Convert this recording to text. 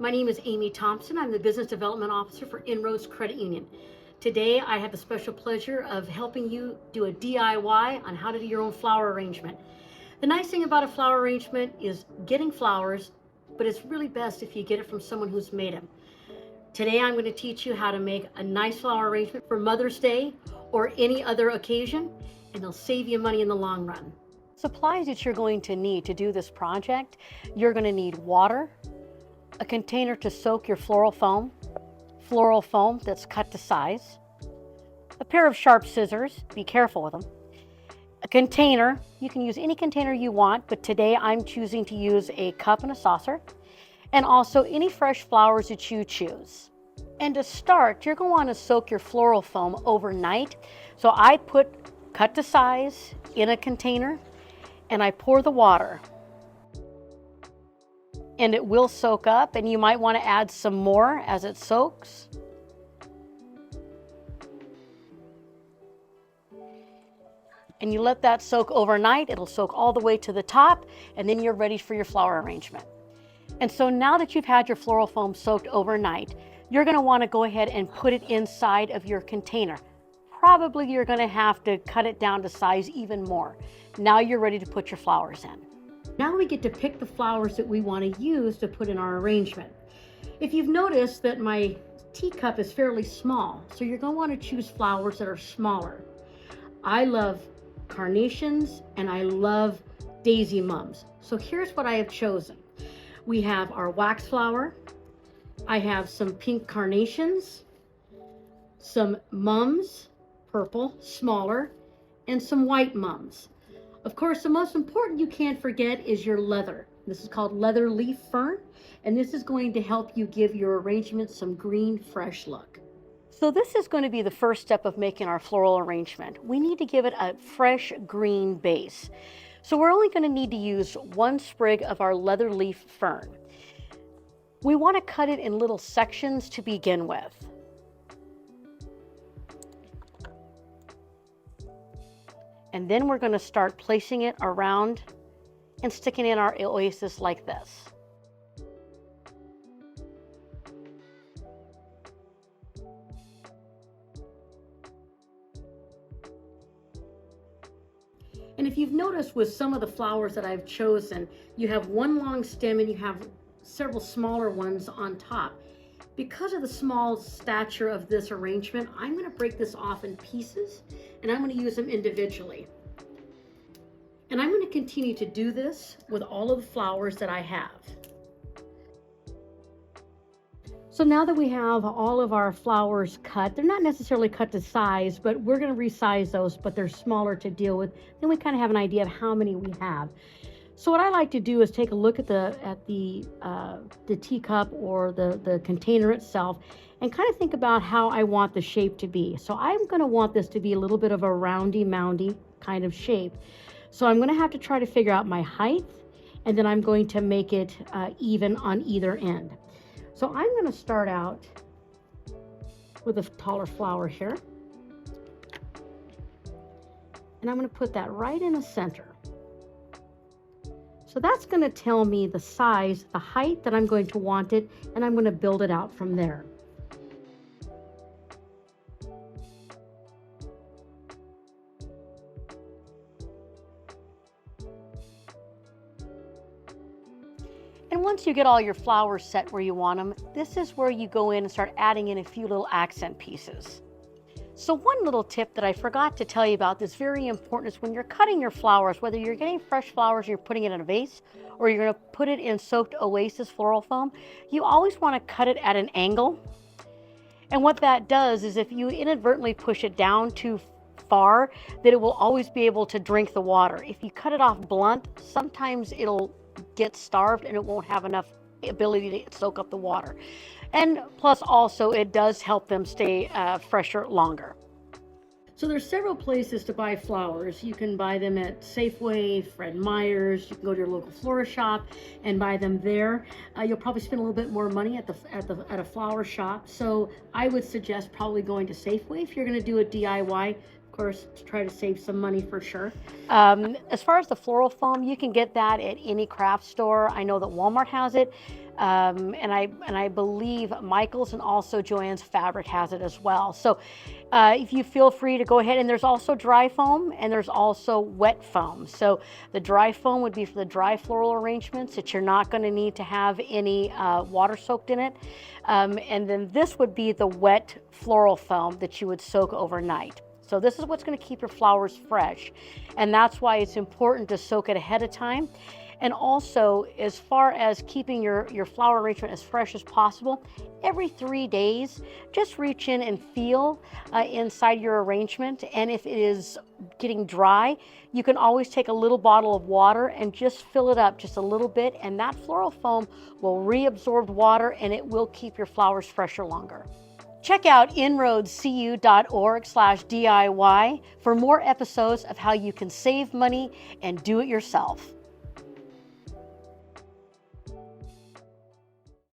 My name is Amy Thompson. I'm the Business Development Officer for InRoads Credit Union. Today, I have the special pleasure of helping you do a DIY on how to do your own flower arrangement. The nice thing about a flower arrangement is getting flowers, but it's really best if you get it from someone who's made them. Today, I'm going to teach you how to make a nice flower arrangement for Mother's Day or any other occasion, and they'll save you money in the long run. Supplies that you're going to need to do this project, you're going to need water, a container to soak your floral foam that's cut to size, a pair of sharp scissors, be careful with them, a container, you can use any container you want, but today I'm choosing to use a cup and a saucer, and also any fresh flowers that you choose. And to start, you're going to want to soak your floral foam overnight. So I put cut to size in a container and I pour the water. And it will soak up, and you might want to add some more as it soaks. And you let that soak overnight. It'll soak all the way to the top, and then you're ready for your flower arrangement. And so now that you've had your floral foam soaked overnight, you're going to want to go ahead and put it inside of your container. Probably you're going to have to cut it down to size even more. Now you're ready to put your flowers in. Now we get to pick the flowers that we want to use to put in our arrangement. If you've noticed that my teacup is fairly small, so you're going to want to choose flowers that are smaller. I love carnations and I love daisy mums. So here's what I have chosen. We have our wax flower. I have some pink carnations, some mums, purple, smaller, and some white mums. Of course, the most important you can't forget is your leather. This is called leather leaf fern, and this is going to help you give your arrangement some green, fresh look. So this is going to be the first step of making our floral arrangement. We need to give it a fresh green base. So we're only going to need to use one sprig of our leather leaf fern. We want to cut it in little sections to begin with. And then we're going to start placing it around and sticking in our oasis like this. And if you've noticed with some of the flowers that I've chosen, you have one long stem and you have several smaller ones on top. Because of the small stature of this arrangement, I'm going to break this off in pieces and I'm going to use them individually. And I'm going to continue to do this with all of the flowers that I have. So now that we have all of our flowers cut, they're not necessarily cut to size, but we're going to resize those, but they're smaller to deal with. Then we kind of have an idea of how many we have. So what I like to do is take a look at the teacup or the container itself and kind of think about how I want the shape to be. So I'm going to want this to be a little bit of a roundy-moundy kind of shape. So I'm going to have to try to figure out my height, and then I'm going to make it even on either end. So I'm going to start out with a taller flower here. And I'm going to put that right in the center. So that's going to tell me the size, the height that I'm going to want it, and I'm going to build it out from there. And once you get all your flowers set where you want them, this is where you go in and start adding in a few little accent pieces. So one little tip that I forgot to tell you about that's very important is when you're cutting your flowers, whether you're getting fresh flowers and you're putting it in a vase or you're going to put it in soaked oasis floral foam, you always want to cut it at an angle. And what that does is if you inadvertently push it down too far, that it will always be able to drink the water. If you cut it off blunt, sometimes it'll get starved and it won't have enough ability to soak up the water. And plus also it does help them stay fresher longer. So there's several places to buy flowers. You can buy them at Safeway, Fred Meyer's. You can go to your local florist shop and buy them there. You'll probably spend a little bit more money at a flower shop. So I would suggest probably going to Safeway if you're going to do a DIY. of course, to try to save some money for sure. As far as the floral foam, you can get that at any craft store. I know that Walmart has it, and I believe Michael's and also Joann's Fabric has it as well. So if you feel free to go ahead, and there's also dry foam and there's also wet foam. So the dry foam would be for the dry floral arrangements that you're not going to need to have any water soaked in it. And then this would be the wet floral foam that you would soak overnight. So this is what's going to keep your flowers fresh. And that's why it's important to soak it ahead of time. And also, as far as keeping your flower arrangement as fresh as possible, every 3 days, just reach in and feel inside your arrangement. And if it is getting dry, you can always take a little bottle of water and just fill it up just a little bit. And that floral foam will reabsorb water and it will keep your flowers fresher longer. Check out inroadscu.org/DIY for more episodes of how you can save money and do it yourself.